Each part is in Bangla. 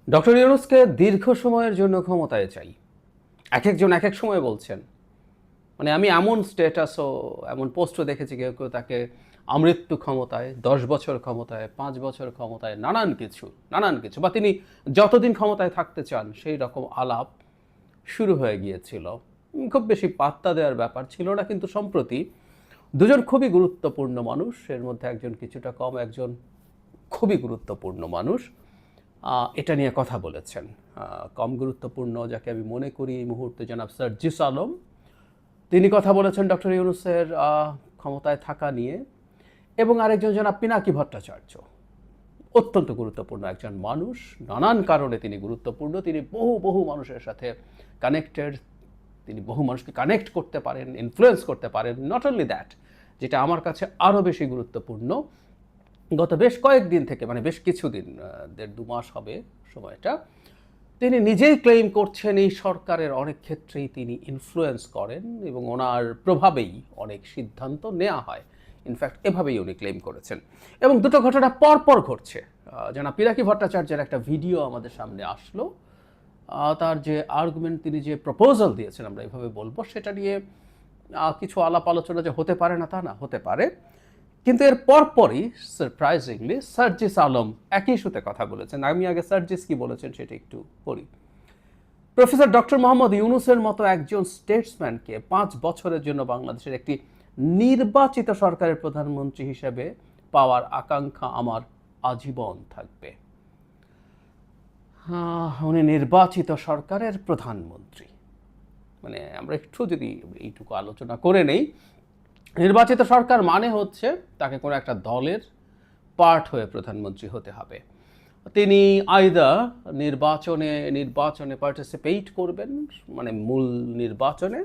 ডক্টর ইউনূসকে দীর্ঘ সময়ের জন্য ক্ষমতায় চাই। একেকজন একেক সময় বলছেন। মানে আমি এমন স্ট্যাটাসও এমন পোস্টও দেখেছি কেউ কেউ তাকে আমৃত্যু ক্ষমতায়, ১০ বছর ক্ষমতায়, ৫ বছর ক্ষমতায়, নানান কিছু বা তিনি যতদিন ক্ষমতায় থাকতে চান সেই রকম আলাপ শুরু হয়ে গিয়েছিল। খুব বেশি পাত্তা দেওয়ার ব্যাপার ছিল না, কিন্তু সম্প্রতি দুজন খুবই গুরুত্বপূর্ণ মানুষ, এর মধ্যে একজন কিছুটা কম, একজন খুবই গুরুত্বপূর্ণ মানুষ এটা নিয়ে কথা বলেছেন। কম গুরুত্বপূর্ণ যাকে আমি মনে করি এই মুহূর্তে জনাব সার্জিস আলম, তিনি কথা বলেছেন ডক্টর ইউনূসের ক্ষমতায় থাকা নিয়ে। এবং আরেকজন জনাব পিনাকি ভট্টাচার্য, অত্যন্ত গুরুত্বপূর্ণ একজন মানুষ, নানান কারণে তিনি গুরুত্বপূর্ণ। তিনি বহু বহু মানুষের সাথে কানেক্টেড, তিনি বহু মানুষকে কানেক্ট করতে পারেন, ইনফ্লুয়েন্স করতে পারেন। নট অনলি দ্যাট, যেটা আমার কাছে আরও বেশি গুরুত্বপূর্ণ, গত বেশ কয়েকদিন থেকে, মানে বেশ কিছুদিন, ১.৫-২ মাস হবে সময়টা, তিনি নিজেই ক্লেইম করছেন এই সরকারের অনেক ক্ষেত্রেই তিনি ইনফ্লুয়েন্স করেন এবং ওনার প্রভাবেই অনেক সিদ্ধান্ত নেওয়া হয়। ইনফ্যাক্ট এভাবেই উনি ক্লেইম করেছেন। এবং দুটো ঘটনা পরপর ঘটছে। জনাব পিনাকি ভট্টাচার্যের একটা ভিডিও আমাদের সামনে আসলো। তার যে আর্গুমেন্ট, তিনি যে প্রপোজাল দিয়েছেন, আমরা এভাবে বলবো, সেটা নিয়ে কিছু আলাপ আলোচনা যে হতে পারে না তা না, হতে পারে। কিন্তু এর পরপরই সারপ্রাইজিংলি সার্জিস আলম একই ইস্যুতে কথা বলেছেন। আমি আগে সার্জিস কি বলেছেন সেটা একটু পড়ি। প্রফেসর ডক্টর মোহাম্মদ ইউনূসের মতো একজন স্টেটসম্যানকে ৫ বছরের জন্য বাংলাদেশের একটি নির্বাচিত সরকারের প্রধানমন্ত্রী হিসেবে পাওয়ার আকাঙ্ক্ষা আমার আজীবন থাকবে। উনি নির্বাচিত সরকারের প্রধানমন্ত্রী, মানে আমরা একটু যদি এইটুকু আলোচনা করে নেই, নির্বাচিত সরকার মানে হচ্ছে তাকে কোনো একটা দলের পার্ট হয়ে প্রধানমন্ত্রী হতে হবে। তিনি আইদার নির্বাচনে পার্টিসিপেট করবেন, মানে মূল নির্বাচনে,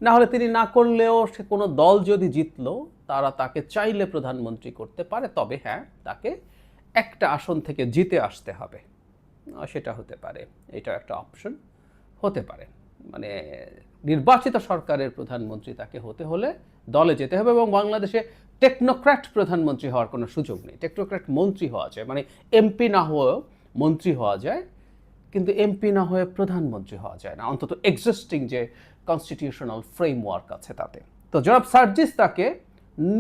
না হলে তিনি না করলেও সে কোনো দল যদি জিতলো তারা তাকে চাইলে প্রধানমন্ত্রী করতে পারে, তবে হ্যাঁ, তাকে একটা আসন থেকে জিতে আসতে হবে। সেটা হতে পারে, এটা একটা অপশন হতে পারে। মানে নির্বাচিত সরকারের প্রধানমন্ত্রী তাকে হতে হলে দলে যেতে হবে, এবং বাংলাদেশে টেকনোক্র্যাট প্রধানমন্ত্রী হওয়ার কোনো সুযোগ নেই। টেকনোক্র্যাট মন্ত্রী হওয়া যায়, মানে এমপি না হয়েও মন্ত্রী হওয়া যায়, কিন্তু এমপি না হয়ে প্রধানমন্ত্রী হওয়া যায় না, অন্তত এক্সিস্টিং যে কনস্টিটিউশনাল ফ্রেমওয়ার্ক আছে তাতে। তো জনাব সার্জিস তাকে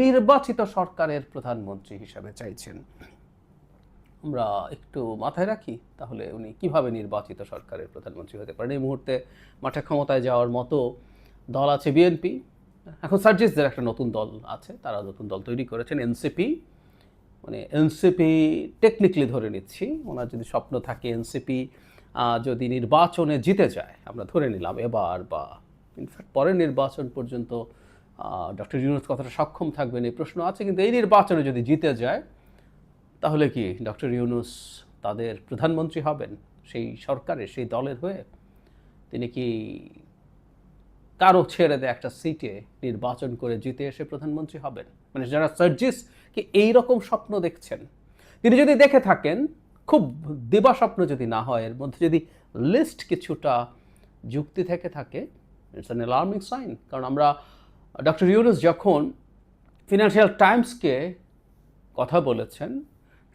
নির্বাচিত সরকারের প্রধানমন্ত্রী হিসাবে চাইছেন। আমরা একটু মাথায় রাখি তাহলে উনি কিভাবে নির্বাচিত সরকারের প্রধানমন্ত্রী হতে পারেন। এই মুহূর্তে মাঠে ক্ষমতায় যাওয়ার মতো দল আছে বিএনপি। এখন সার্জিসদের একটা নতুন দল আছে, তারা নতুন দল তৈরি করেছেন, এনসিপি। মানে এনসিপি টেকনিক্যালি ধরে নিচ্ছি, ওনার যদি স্বপ্ন থাকে এনসিপি যদি নির্বাচনে জিতে যায়, আমরা ধরে নিলাম এবার বা ইনফ্যাক্ট পরের নির্বাচন পর্যন্ত ডক্টর ইউনূস কথাটা সক্ষম থাকবেন এই প্রশ্ন আছে, কিন্তু এই নির্বাচনে যদি জিতে যায় তাহলে কি ডক্টর ইউনূস তাদের প্রধানমন্ত্রী হবেন সেই সরকারের, সেই দলের হয়ে? তিনি কি কারো ছেড়ে দেয় একটা সিটে নির্বাচন করে জিতে এসে প্রধানমন্ত্রী হবেন? মানে যারা সার্জিস কি এইরকম স্বপ্ন দেখছেন, তিনি যদি দেখে থাকেন, খুব দিবা স্বপ্ন যদি না হয়, এর মধ্যে যদি লিস্ট কিছুটা যুক্তি থেকে থাকে, ইটস অ্যান অ্যালার্মিং সাইন। কারণ আমরা ডক্টর ইউনূস যখন ফিনান্সিয়াল টাইমসকে কথা বলেছেন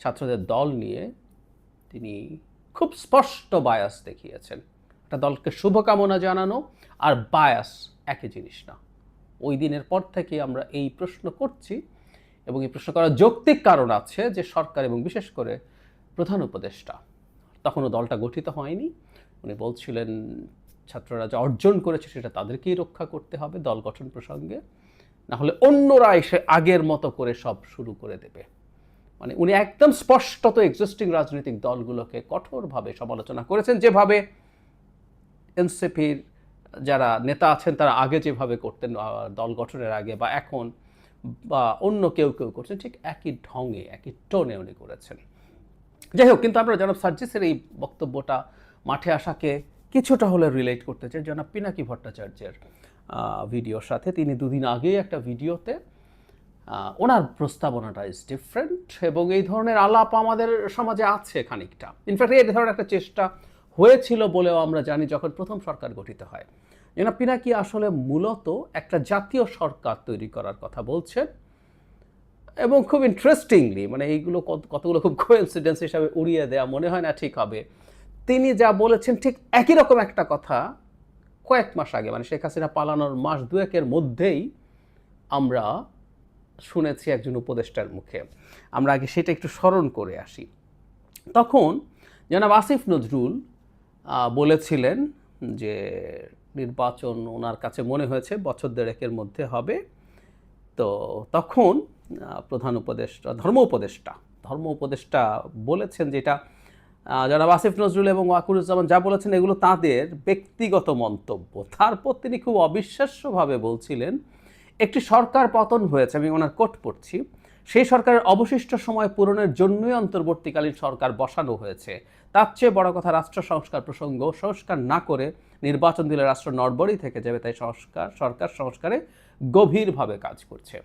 ছাত্রদের দল নিয়ে, তিনি খুব স্পষ্ট বায়াস দেখিয়েছেন। একটা দলকে শুভকামনা জানানো আর বায়াস একই জিনিস না। ওই দিনের পর থেকে আমরা এই প্রশ্ন করছি, এবং এই প্রশ্ন করার যৌক্তিক কারণ আছে যে সরকার এবং বিশেষ করে প্রধান উপদেষ্টা, তখনও দলটা গঠিত হয়নি, উনি বলছিলেন ছাত্ররা যা অর্জন করেছে সেটা তাদেরকেই রক্ষা করতে হবে দল গঠন প্রসঙ্গে, না হলে অন্যরা এসে আগের মতো করে সব শুরু করে দেবে। মানে উনি একদম স্পষ্টত এক্সিস্টিং রাজনৈতিক দলগুলোকে কঠোরভাবে সমালোচনা করেছেন, যেভাবে এনসিপির যারা নেতা আছেন তারা আগে যেভাবে করতেন দল গঠনের আগে বা এখন, বা অন্য কেউ করছেন, ঠিক একই ঢঙে একই টোনে উনি করেছেন। যাই হোক, কিন্তু আমরা জনাব সার্জিসের এই বক্তব্যটা মাঠে আসাকে কিছুটা হলে রিলেট করতে চাই জনাব পিনাকি ভট্টাচার্যের ভিডিওর সাথে। তিনি দুদিন আগেই একটা ভিডিওতে ওনার প্রস্তাবনাটা ইজ ডিফারেন্ট, এবং এই ধরনের আলাপ আমাদের সমাজে আছে খানিকটা। ইনফ্যাক্ট এই ধরনের একটা চেষ্টা হয়েছিল বলেও আমরা জানি যখন প্রথম সরকার গঠিত হয়। জনাব পিনাকি আসলে মূলত একটা জাতীয় সরকার তৈরি করার কথা বলছেন, এবং খুব ইন্টারেস্টিংলি, মানে এইগুলো কতগুলো খুব কোইন্সিডেন্স হিসাবে উড়িয়ে দেওয়া মনে হয় না ঠিক হবে। তিনি যা বলেছেন ঠিক একই রকম একটা কথা কয়েক মাস আগে, মানে শেখ হাসিনা পালানোর মাস দুয়েকের মধ্যেই আমরা শুনেছি একজন উপদেষ্টার মুখে। আমরা আগে সেটা একটু স্মরণ করে আসি। তখন জনাব আসিফ নজরুল বলেছিলেন যে নির্বাচন ওনার কাছে মনে হয়েছে বছর দেড়েকের মধ্যে হবে। তো তখন প্রধান উপদেষ্টা ধর্ম উপদেষ্টা বলেছেন যেটা জনাব আসিফ নজরুল এবং ওয়াকুরুজ্জামান যা বলেছেন এগুলো তাদের ব্যক্তিগত মন্তব্য। তারপর তিনি খুব অবিশ্বাস্যভাবে বলছিলেন একটি সরকার পতন হয়েছে, আমি ওনার কোট পড়ছি, সেই সরকারের অবশিষ্ট সময় পূরণের জন্যই অন্তর্বর্তীকালীন সরকার বসানো হয়েছে। তার চেয়ে বড় কথা রাষ্ট্র সংস্কার প্রসঙ্গ সংস্কার না করে নির্বাচন দিলে রাষ্ট্র নড়বড়েই থেকে যাবে, তাই সরকার সংস্কারে গভীরভাবে কাজ করছে।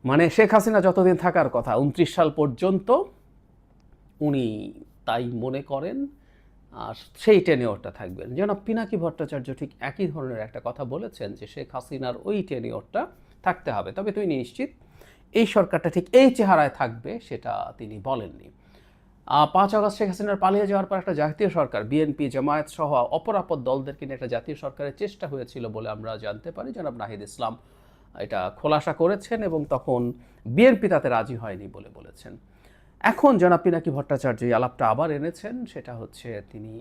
মানে শেখ হাসিনা যতদিন থাকার কথা 29 সাল পর্যন্ত উনি তাই মনে করেন, আর সেই টেনিওরটা থাকবেন। যেন পিনাকি ভট্টাচার্য ঠিক একই ধরনের একটা কথা বলেছেন যে শেখ হাসিনার ওই টেনিওরটা থাকতে হবে, তবে তুই নিশ্চিত এই সরকারটা ঠিক এই চেহারায় থাকবে সেটা তিনি বলেননি। 5 আগস্ট শেখ হাসিনার পালিয়ে যাওয়ার পর একটা জাতীয় সরকার, বিএনপি জামায়াত সহ অপরাপর দলদেরকে নিয়ে একটা জাতীয় সরকারের চেষ্টা হয়েছিল বলে আমরা জানতে পারি। জনাব নাহিদ ইসলাম এটা খোলাসা করেছেন এবং তখন বিএনপি তাতে রাজি হয়নি বলে বলেছেন। এখন জনাব পিনাকি ভট্টাচার্য এই আলাপটা আবার এনেছেন, সেটা হচ্ছে তিনি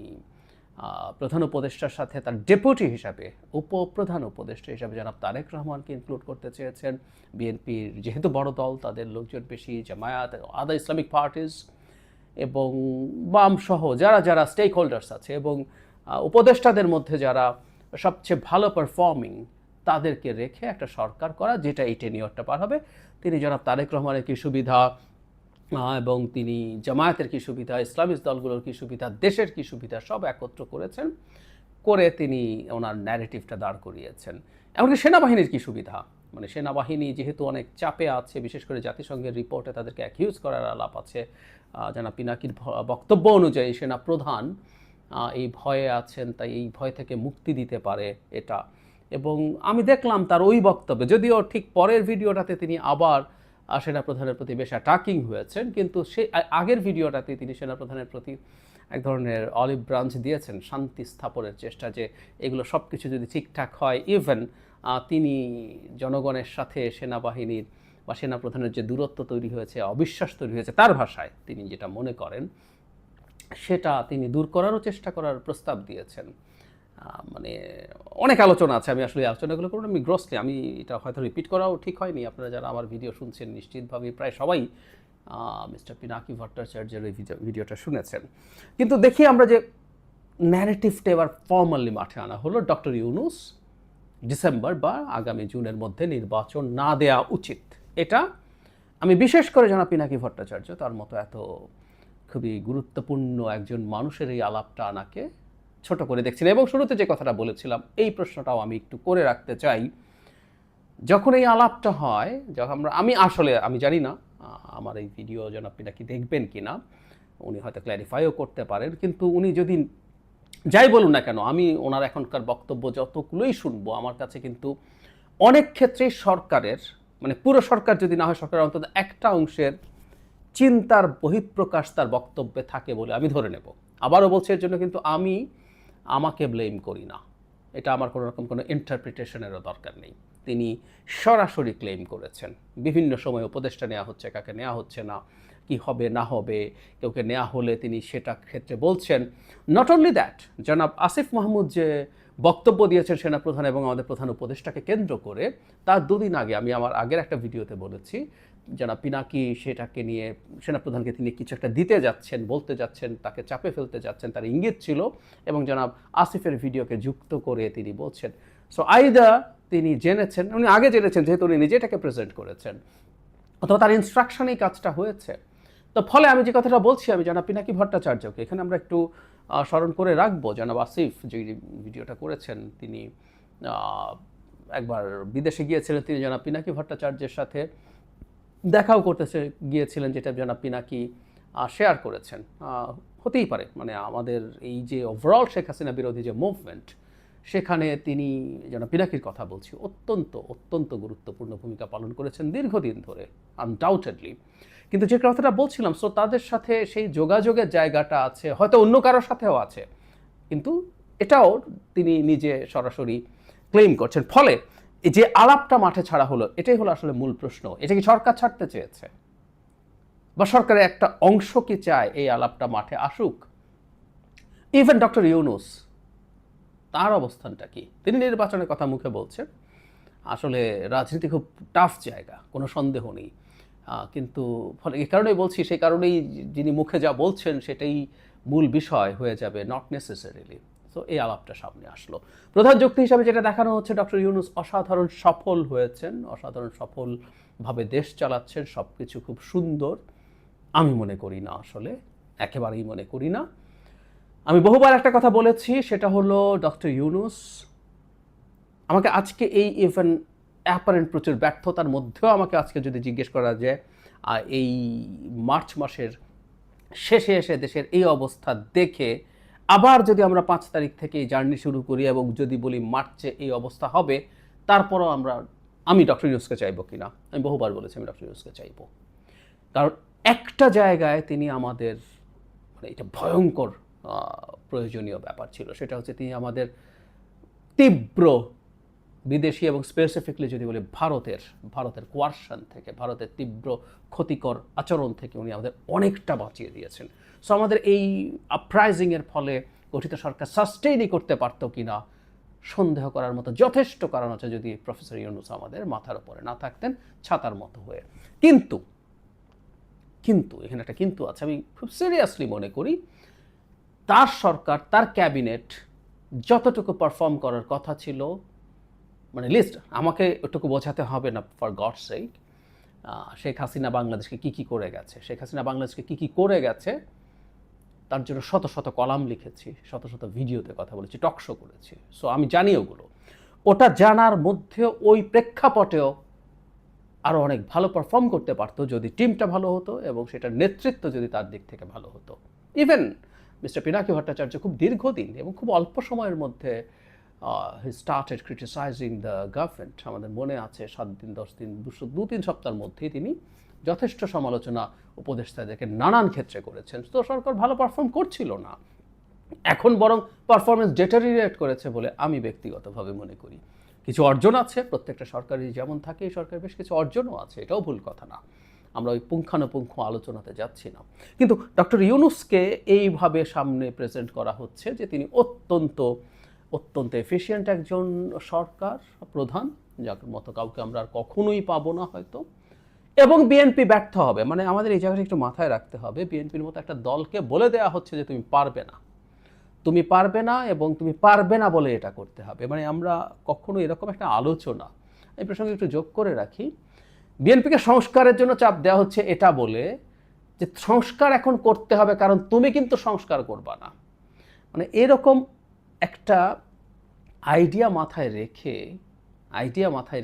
প্রধান উপদেষ্টার সাথে তার ডেপুটি হিসাবে উপপ্রধান উপদেষ্টা হিসাবে জনাব তারেক রহমানকে ইনক্লুড করতে চেয়েছেন। বিএনপির যেহেতু বড় দল তাদের লোকজন বেশি, জামায়াত, আদার ইসলামিক পার্টিজ এবং বাম সহ যারা যারা স্টেক হোল্ডার্স আছে এবং উপদেষ্টাদের মধ্যে যারা সবচেয়ে ভালো পারফর্মিং তাদেরকে রেখে একটা সরকার করা যেটা এই টেনিওরটা পার হবে। তিনি জনাব তারেক রহমানের কী সুবিধা এবং তিনি জামায়াতের কী সুবিধা, ইসলামিক দলগুলোর কী সুবিধা, দেশের কী সুবিধা সব একত্র করেছেন, করে তিনি ওনার ন্যারেটিভটা দাঁড় করিয়েছেন। এমনকি সেনাবাহিনীর কী সুবিধা, মানে সেনাবাহিনী যেহেতু অনেক চাপে আছে, বিশেষ করে জাতিসংঘের রিপোর্টে তাদেরকে অ্যাকিউজ করার আলাপ আছে, জনাব পিনাকির বক্তব্য অনুযায়ী সেনা প্রধান এই ভয়ে আছেন, তাই এই ভয় থেকে মুক্তি দিতে পারে এটা। এবং আমি দেখলাম তার ওই বক্তব্যে, যদিও ঠিক পরের ভিডিওটাতে তিনি আবার সেনাপ্রধানের প্রতি বেশ অ্যাটাকিং হয়েছেন, কিন্তু সে আগের ভিডিওটাতে তিনি সেনাপ্রধানের প্রতি এক ধরনের অলিভ ব্রাঞ্চ দিয়েছেন, শান্তি স্থাপনের চেষ্টা, যে এগুলো সব কিছু যদি ঠিকঠাক হয়, ইভেন তিনি জনগণের সাথে সেনাবাহিনীর বা সেনাপ্রধানের যে দূরত্ব তৈরি হয়েছে, অবিশ্বাস তৈরি হয়েছে, তার ভাষায় তিনি যেটা মনে করেন সেটা তিনি দূর করারও চেষ্টা করার প্রস্তাব দিয়েছেন। মানে অনেক আলোচনা আছে, আমি আসলে আলোচনাগুলো করব আমি গ্রসলি, আমি এটা হয়তো রিপিট করাও ঠিক হয়নি। আপনারা যারা আমার ভিডিও শুনছেন নিশ্চিতভাবে প্রায় সবাই মিস্টার পিনাকি ভট্টাচার্যের এই ভিডিওটা শুনেছেন। কিন্তু দেখি আমরা যে ন্যারেটিভটা এবার ফর্মালি মাঠে আনা হলো, ডক্টর ইউনূস ডিসেম্বর বা আগামী জুনের মধ্যে নির্বাচন না দেওয়া উচিত। এটা আমি বিশেষ করে জনাব পিনাকি ভট্টাচার্য তার মতো এত খুবই গুরুত্বপূর্ণ একজন মানুষের এই আলাপটা আনাকে ছোট করে দেখছি না। এবং শুরুতে যে কথাটা বলেছিলাম এই প্রশ্নটাও আমি একটু করে রাখতে চাই। যখন এই আলাপটা হয়, যখন আমি জানি না আমার এই ভিডিও জনাব পিনাকি দেখবেন কিনা, উনি হয়তো ক্ল্যারিফাইও করতে পারেন, কিন্তু উনি যদি যাই বলুন না কেন, আমি ওনার এখনকার বক্তব্য যতগুলোই শুনবো, আমার কাছে কিন্তু অনেক ক্ষেত্রেই সরকারের, মানে পুরো সরকার যদি না হয়, সরকারের অন্তত একটা অংশের চিন্তার বহিঃপ্রকাশ তার বক্তব্যে থাকে বলে আমি ধরে নেব। আবারও বলছি, এর জন্য কিন্তু আমি আমাকে ব্লেম করি না, এটা আমার কোনো রকম কোনো ইন্টারপ্রিটেশনেরও দরকার নেই। তিনি সরাসরি ক্লেম করেছেন বিভিন্ন সময় উপদেষ্টা নেওয়া হচ্ছে, কাকে নেওয়া হচ্ছে না, কি হবে না হবে, কেউকে নেওয়া হলে তিনি সেটা ক্ষেত্রে বলছেন। নট অনলি দ্যাট, জনাব আসিফ মাহমুদ যে বক্তব্য দিয়েছেন সেনাপ্রধান এবং আমাদের প্রধান উপদেষ্টাকে কেন্দ্র করে, তার দুদিন আগে আমি আমার আগের একটা ভিডিওতে বলেছি জনাব পিনাকি সেটাকে নিয়ে সেনাপ্রধানকে তিনি কিছু একটা দিতে যাচ্ছেন, বলতে যাচ্ছেন, তাকে চাপে ফেলতে যাচ্ছেন, তার ইঙ্গিত ছিল, এবং জনাব আসিফের ভিডিওকে যুক্ত করে তিনি বলছেন। সো আইদার তিনি জেনেছেন, উনি আগে জেনেছেন যেহেতু উনি নিজে এটাকে প্রেজেন্ট করেছেন, অথবা তার ইনস্ট্রাকশনেই কাজটা হয়েছে। তো ফলে আমি যে কথাটা বলছি, আমি জনাব পিনাকি ভট্টাচার্যকে এখানে আমরা একটু স্মরণ করে রাখবো। জনাব আসিফ যে ভিডিওটা করেছেন, তিনি একবার বিদেশে গিয়েছিলেন, তিনি জনাব পিনাকি ভট্টাচার্যের সাথে দেখাও করতে গিয়েছিলেন, যেটা জনাব পিনাকি শেয়ার করেছেন। হতেই পারে, মানে আমাদের এই যে ওভারঅল শেখ হাসিনা বিরোধী যে মুভমেন্ট, সেখানে তিনি জনাব পিনাকির কথা বলছি, অত্যন্ত অত্যন্ত গুরুত্বপূর্ণ ভূমিকা পালন করেছেন দীর্ঘদিন ধরে, আনডাউটেডলি। কিন্তু যে কথাটা বলছিলাম, সো তাদের সাথে সেই যোগাযোগের জায়গাটা আছে, হয়তো অন্য কারোর সাথেও আছে, কিন্তু এটাও তিনি নিজে সরাসরি ক্লেম করছেন। ফলে এই যে আলাপটা মাঠে ছাড়া হলো, এটাই হলো আসলে মূল প্রশ্ন। এটা কি সরকার ছাড়তে চেয়েছে, বা সরকারের একটা অংশ কি চায় এই আলাপটা মাঠে আসুক? ইভেন ডক্টর ইউনূস, তার অবস্থানটা কি? তিনি নির্বাচনের কথা মুখে বলছেন। আসলে রাজনীতি খুব টাফ জায়গা, কোনো সন্দেহ নেই। কিন্তু ফলে এই কারণেই বলছি, সেই কারণেই যিনি মুখে যা বলছেন সেটাই মূল বিষয় হয়ে যাবে, নট নেসেসারিলি। সো এই আলাপটা সামনে আসলো। প্রধান যুক্তি হিসাবে যেটা দেখানো হচ্ছে, ডক্টর ইউনূস অসাধারণ সফল হয়েছেন, অসাধারণ সফলভাবে দেশ চালাচ্ছেন, সব কিছু খুব সুন্দর। আমি মনে করি না, আসলে একেবারেই মনে করি না। আমি বহুবার একটা কথা বলেছি, সেটা হলো ডক্টর ইউনূস, আমাকে আজকে এই ইভেন অ্যাপারেন্ট প্রচুর ব্যর্থতার মধ্যেও আমাকে আজকে যদি জিজ্ঞেস করা যায়, এই মার্চ মাসের শেষে এসে দেশের এই অবস্থা দেখে আবার যদি আমরা 5 তারিখ থেকে এই জার্নি শুরু করি এবং যদি বলি মার্চে এই অবস্থা হবে, তারপরও আমি ডক্টর ইউনূসকে চাইবো কিনা, আমি বহুবার বলেছি আমি ডক্টর ইউনূসকে চাইবো। কারণ একটা জায়গায় তিনি আমাদের, মানে এটা ভয়ঙ্কর প্রয়োজনীয় ব্যাপার ছিল, সেটা হচ্ছে তিনি আমাদের তীব্র বিদেশি এবং স্পেসিফিকলি যদি বলি ভারতের কোয়ারশন থেকে, ভারতের তীব্র ক্ষতিকর আচরণ থেকে উনি আমাদের অনেকটা বাঁচিয়ে দিয়েছেন। সো আমাদের এই আপরাইজিংয়ের ফলে গঠিত সরকার সাস্টেইনই করতে পারতো কিনা সন্দেহ করার মতো যথেষ্ট কারণ আছে, যদি প্রফেসর ইউনূস আমাদের মাথার উপরে না থাকতেন ছাতার মতো হয়ে। কিন্তু এখানে একটা কিন্তু আছে। আমি খুব সিরিয়াসলি মনে করি তার সরকার, তার ক্যাবিনেট যতটুকু পারফর্ম করার কথা ছিল, মানে লিস্ট আমাকে ওটুকু বোঝাতে হবে না, ফর গডস সেক। শেখ হাসিনা বাংলাদেশকে কী করে গেছে, শেখ হাসিনা বাংলাদেশকে কী করে গেছে, তার জন্য শত শত কলাম লিখেছি, শত শত ভিডিওতে কথা বলেছি, টকশো করেছি। সো আমি জানি ওটা জানার মধ্যেও ওই প্রেক্ষাপটেও আরও অনেক ভালো পারফর্ম করতে পারতো যদি টিমটা ভালো হতো এবং সেটার নেতৃত্ব যদি তার দিক থেকে ভালো হতো। ইভেন মিস্টার পিনাকি ভট্টাচার্য খুব দীর্ঘদিন এবং খুব অল্প সময়ের মধ্যে he started criticising the government. আমাদের মনে আছে 7 দিন 10 দিন 2-3 সপ্তাহের মধ্যেই তিনি যথেষ্ট সমালোচনা উপদেষ্টাদেরকে নানান ক্ষেত্রে করেছেন। তো সরকার ভালো পারফর্ম করছিল না, এখন বরং পারফরমেন্স ডেটারিয়েট করেছে বলে আমি ব্যক্তিগতভাবে মনে করি। কিছু অর্জন আছে, প্রত্যেকটা সরকারই যেমন থাকে, এই সরকারের বেশ কিছু অর্জনও আছে, এটাও ভুল কথা না, আমরা ওই পুঙ্খানুপুঙ্খ আলোচনাতে যাচ্ছি না। কিন্তু ডক্টর ইউনূসকে এইভাবে সামনে প্রেজেন্ট করা হচ্ছে যে তিনি অত্যন্ত এফিশিয়েন্ট একজন সরকার প্রধান, যার মতো কাউকে আমরা আর কখনোই পাবো না হয়তো। এবং বিএনপি ব্যর্থ হবে, মানে আমাদের এই জায়গাটা একটু মাথায় রাখতে হবে, বিএনপির মতো একটা দলকে বলে দেওয়া হচ্ছে যে তুমি পারবে না এবং তুমি পারবে না বলে এটা করতে হবে। মানে আমরা কখনো এরকম একটা আলোচনা, এই প্রসঙ্গে একটু যোগ করে রাখি, বিএনপিকে সংস্কারের জন্য চাপ দেওয়া হচ্ছে এটা বলে যে সংস্কার এখন করতে হবে কারণ তুমি কিন্তু সংস্কার করবা না। মানে এরকম একটা আইডিয়া মাথায়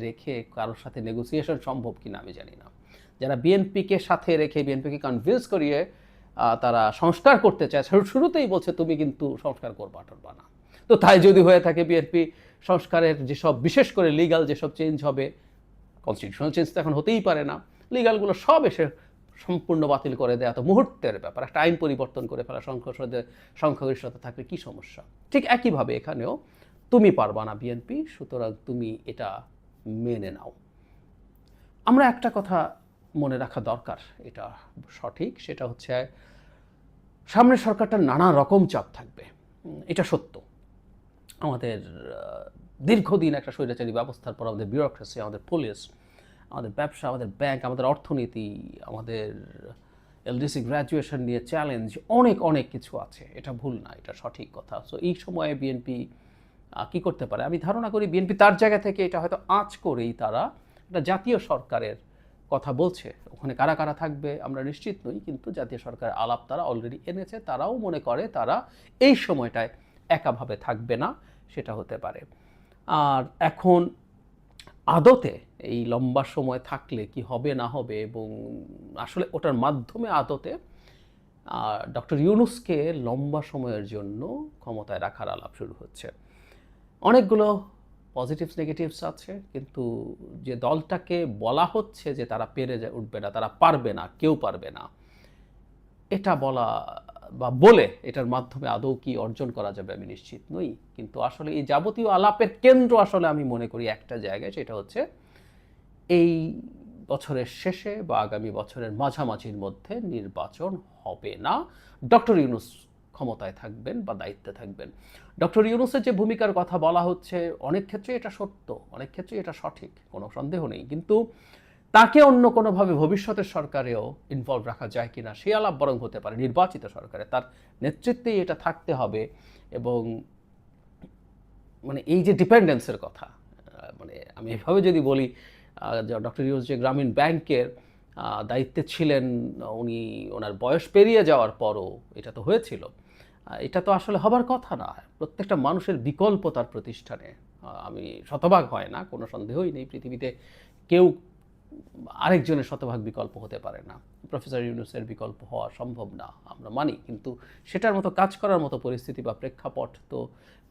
রেখে কারোর সাথে নেগোসিয়েশন সম্ভব কিনা আমি জানি না। যারা বিএনপিকে সাথে রেখে বিএনপিকে কনভিন্স করিয়ে তারা সংস্কার করতে চায়, শুরুতেই বলছে তুমি কিন্তু সংস্কার করবা না। তো তাই যদি হয়ে থাকে, বিএনপি সংস্কারের যেসব, বিশেষ করে লিগাল যেসব চেঞ্জ হবে, কনস্টিটিউশনাল চেঞ্জ তো এখন হতেই পারে না, লিগালগুলো সব এসে সম্পূর্ণ বাতিল করে দেওয়া তো মুহূর্তের ব্যাপার। একটা আইন পরিবর্তন করে ফেলা, সংখ্যাগরিষ্ঠতা থাকলে কি সমস্যা? ঠিক একইভাবে এখানেও তুমি পারবা না বিএনপি, সুতরাং তুমি এটা মেনে নাও। আমরা একটা কথা মনে রাখা দরকার, এটা সঠিক, সেটা হচ্ছে সামনের সরকারটার নানা রকম চাপ থাকবে, এটা সত্য। আমাদের দীর্ঘদিন একটা স্বৈরাচারী ব্যবস্থার পর আমাদের বিউরোক্রেসি, আমাদের পুলিশ, আমাদের ব্যবসা, আমাদের ব্যাংক, আমাদের অর্থনীতি, আমাদের এলডিসি গ্র্যাজুয়েশন নিয়ে চ্যালেঞ্জ, অনেক কিছু আছে, এটা ভুল না, এটা সঠিক কথা। সো এই সময়ে বিএনপি কী করতে পারে? আমি ধারণা করি বিএনপি তার জায়গা থেকে এটা হয়তো আঁচ করেই তারা একটা জাতীয় সরকারের কথা বলছে। ওখানে কারা কারা থাকবে আমরা নিশ্চিত নই, কিন্তু জাতীয় সরকারের আলাপ তারা অলরেডি এনেছে। তারাও মনে করে তারা এই সময়টায় একাভাবে থাকবে না, সেটা হতে পারে। আর এখন আদতে এই লম্বা সময় থাকলে কি হবে না হবে, এবং আসলে ওটার মাধ্যমে আদতে ডক্টর ইউনূসকে লম্বা সময়ের জন্য ক্ষমতায় রাখার আলাপ শুরু হচ্ছে। অনেকগুলো পজিটিভস নেগেটিভস আছে, কিন্তু যে দলটাকে বলা হচ্ছে যে তারা পেরে উঠবে না, তারা পারবে না, কেউ পারবে না, এটা বলা বা বলে এটার মাধ্যমে আদৌ কি অর্জন করা যাবে আমি নিশ্চিত নই। কিন্তু আসলে এই যাবতীয় আলাপের কেন্দ্র আসলে আমি মনে করি একটা জায়গায়, সেটা হচ্ছে এই বছরের শেষে বা আগামী বছরের মাঝামাঝির মধ্যে নির্বাচন হবে না। ডক্টর ইউনূস ক্ষমতায় থাকবেন বা দায়িত্বে থাকবেন। ডক্টর ইউনূসের যে ভূমিকার কথা বলা হচ্ছে, অনেক ক্ষেত্রে এটা সত্য, অনেক ক্ষেত্রে এটা সঠিক, কোনো সন্দেহ নেই। কিন্তু তাকে অন্য কোনোভাবে ভবিষ্যতের সরকারেও ইনভলভ রাখা যায় কিনা সে আলাপ বরং হতে পারে নির্বাচিত সরকারে, তার নেতৃত্বেই এটা থাকতে হবে। এবং মানে এই যে ডিপেন্ডেন্সের কথা, মানে আমি এভাবে যদি বলি, ডক্টর ইউনূস যে গ্রামীণ ব্যাংকের দায়িত্বে ছিলেন, উনি ওনার বয়স পেরিয়ে যাওয়ার পরও এটা তো হয়েছিল, এটা তো আসলে হবার কথা না। প্রত্যেকটা মানুষের বিকল্প তার প্রতিষ্ঠানে, আমি শতভাগ হয় না, কোনো সন্দেহই নেই, পৃথিবীতে কেউ আরেকজনের শতভাগ বিকল্প হতে পারে না। প্রফেসর ইউনূসের বিকল্প হওয়া সম্ভব না, আমরা মানি, কিন্তু সেটার মতো কাজ করার মতো পরিস্থিতি বা প্রেক্ষাপট তো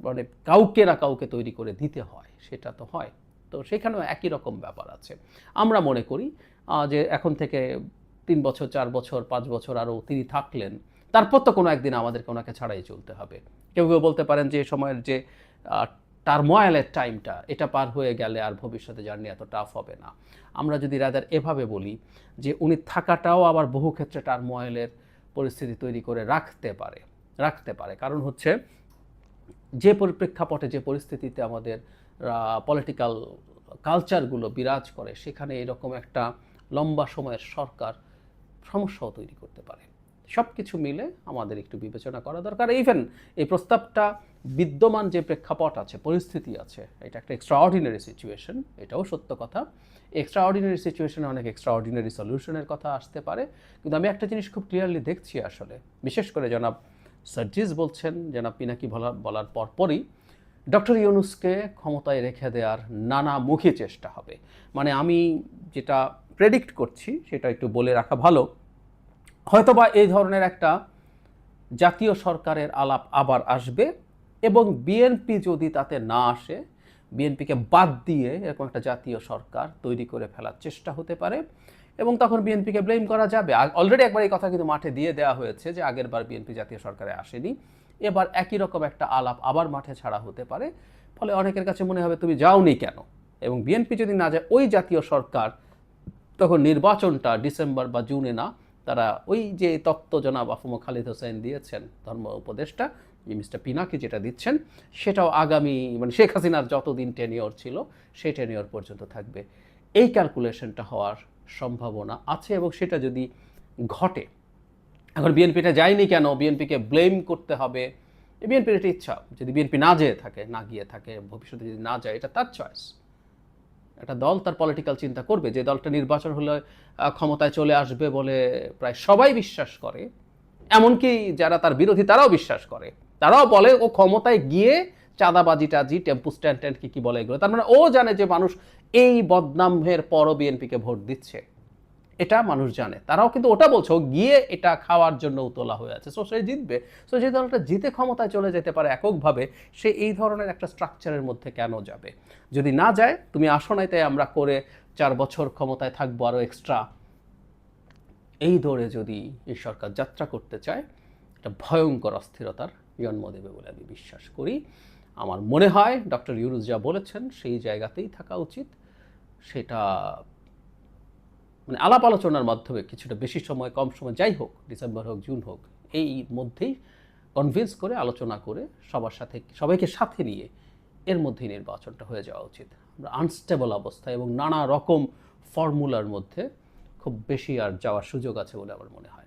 মানে কাউকে না কাউকে তৈরি করে দিতে হয়, সেটা তো হয়। তো সেখানেও একই রকম ব্যাপার আছে। আমরা মনে করি যে এখন থেকে ৩ বছর, ৪ বছর, ৫ বছর আরও তিনি থাকলেন, তারপর তো কোনো একদিন আমাদেরকে ওনাকে ছাড়াই চলতে হবে। কেউ কেউ বলতে পারেন যে সময়ের যে টার্মোয়েলের টাইমটা, এটা পার হয়ে গেলে আর ভবিষ্যতে জার্নি এত টাফ হবে না। আমরা যদি রাদার এভাবে বলি যে উনি থাকাটাও আবার বহু ক্ষেত্রে টার্মোয়েলের পরিস্থিতি তৈরি করে রাখতে পারে। কারণ হচ্ছে যে প্রেক্ষাপটে, যে পরিস্থিতিতে আমাদের পলিটিক্যাল কালচারগুলো বিরাজ করে, সেখানে এরকম একটা লম্বা সময়ের সরকার সমস্যাও তৈরি করতে পারে। সব কিছু মিলে আমাদের একটু বিবেচনা করা দরকার। ইভেন এই প্রস্তাবটা বিদ্যমান যে প্রেক্ষাপট আছে, পরিস্থিতি আছে, এটা একটা এক্সট্রাঅর্ডিনারি সিচুয়েশন, এটাও সত্য কথা। এক্সট্রাঅর্ডিনারি সিচুয়েশনে অনেক এক্সট্রাঅর্ডিনারি সলিউশনের কথা আসতে পারে। কিন্তু আমি একটা জিনিস খুব ক্লিয়ারলি দেখছি আসলে, বিশেষ করে জনাব সার্জিস বলছেন, জনাব পিনাকি বলার পরপরই ডক্টর ইউনূসকে ক্ষমতায় রেখে দেওয়ার নানামুখী চেষ্টা হবে। মানে আমি যেটা প্রেডিক্ট করছি সেটা একটু বলে রাখা ভালো, হয়তোবা এই ধরনের একটা জাতীয় সরকারের আলাপ আবার আসবে, এবং বিএনপি যদি তাতে না আসে, বিএনপিকে বাদ দিয়ে এরকম একটা জাতীয় সরকার তৈরি করে ফেলার চেষ্টা হতে পারে, এবং তখন বিএনপিকে ব্লেম করা যাবে। অলরেডি একবার এই কথা কিন্তু মাঠে দিয়ে দেওয়া হয়েছে যে আগের বার বিএনপি জাতীয় সরকারে আসেনি, এবার একই রকম একটা আলাপ আবার মাঠে ছাড়া হতে পারে। ফলে অনেকের কাছে মনে হবে তুমি যাওনি কেন, এবং বিএনপি যদি না যায় ওই জাতীয় সরকার, তখন নির্বাচনটা ডিসেম্বর বা জুনে না, তারা ওই যে তত্ত্ব জনাব আফম খালিদ হোসেন দিয়েছেন, ধর্ম উপদেষ্টা মিস্টার পিনাকি যেটা দিচ্ছেন, সেটাও আগামী মানে শেখ হাসিনার যতদিন টেনিওর ছিল সেই টেনিওর পর্যন্ত থাকবে। এই ক্যালকুলেশনটা হওয়ার সম্ভাবনা আছে, এবং সেটা যদি ঘটে, এখন বিএনপিটা যায়নি কেন, বিএনপিকে ব্লেম করতে হবে, বিএনপির এটা ইচ্ছা, যদি বিএনপি না গিয়ে থাকে ভবিষ্যতে যদি না যায়, এটা তার চয়েস। একটা দল তার পলিটিক্যাল চিন্তা করবে, যে দলটা নির্বাচন হলে ক্ষমতায় চলে আসবে বলে প্রায় সবাই বিশ্বাস করে, এমনকি যারা তার বিরোধী তারাও বিশ্বাস করে, তারাও বলে ও ক্ষমতায় গিয়ে চাঁদাবাজি টাজি টেম্পু স্ট্যান্ড ট্যান্ড কি বলে এগুলো, তার মানে ও জানে যে মানুষ এই বদনামের পরও বিএনপিকে ভোট দিচ্ছে, এটা মানুষ জানে, তারাও কিন্তু ওটা বলছে ও গিয়ে এটা খাওয়ার জন্য তোলা হয়ে আছে, সো সে জিতবে। সো যে দলটা জিতে ক্ষমতায় চলে যেতে পারে এককভাবে, সে এই ধরনের একটা স্ট্রাকচারের মধ্যে কেন যাবে? যদি না যায়, তুমি আসো নাই তাই আমরা করে 4 বছর ক্ষমতায় থাকবো আরও এক্সট্রা, এই দৌড়ে যদি এই সরকার যাত্রা করতে চায়, এটা ভয়ঙ্কর অস্থিরতার জন্ম দেবে বলে আমি বিশ্বাস করি। আমার মনে হয় ডক্টর ইউনূস যা বলেছেন সেই জায়গাতেই থাকা উচিত। সেটা মানে আলাপ আলোচনার মাধ্যমে কিছুটা বেশি সময়, কম সময়, যাই হোক, ডিসেম্বর হোক, জুন হোক, এই মধ্যেই কনভিন্স করে, আলোচনা করে, সবাইকে সাথে নিয়ে এর মধ্যেই নির্বাচনটা হয়ে যাওয়া উচিত। আমরা আনস্টেবল অবস্থা এবং নানা রকম ফর্মুলার মধ্যে খুব বেশি আর যাওয়ার সুযোগ আছে বলে আমার মনে হয়।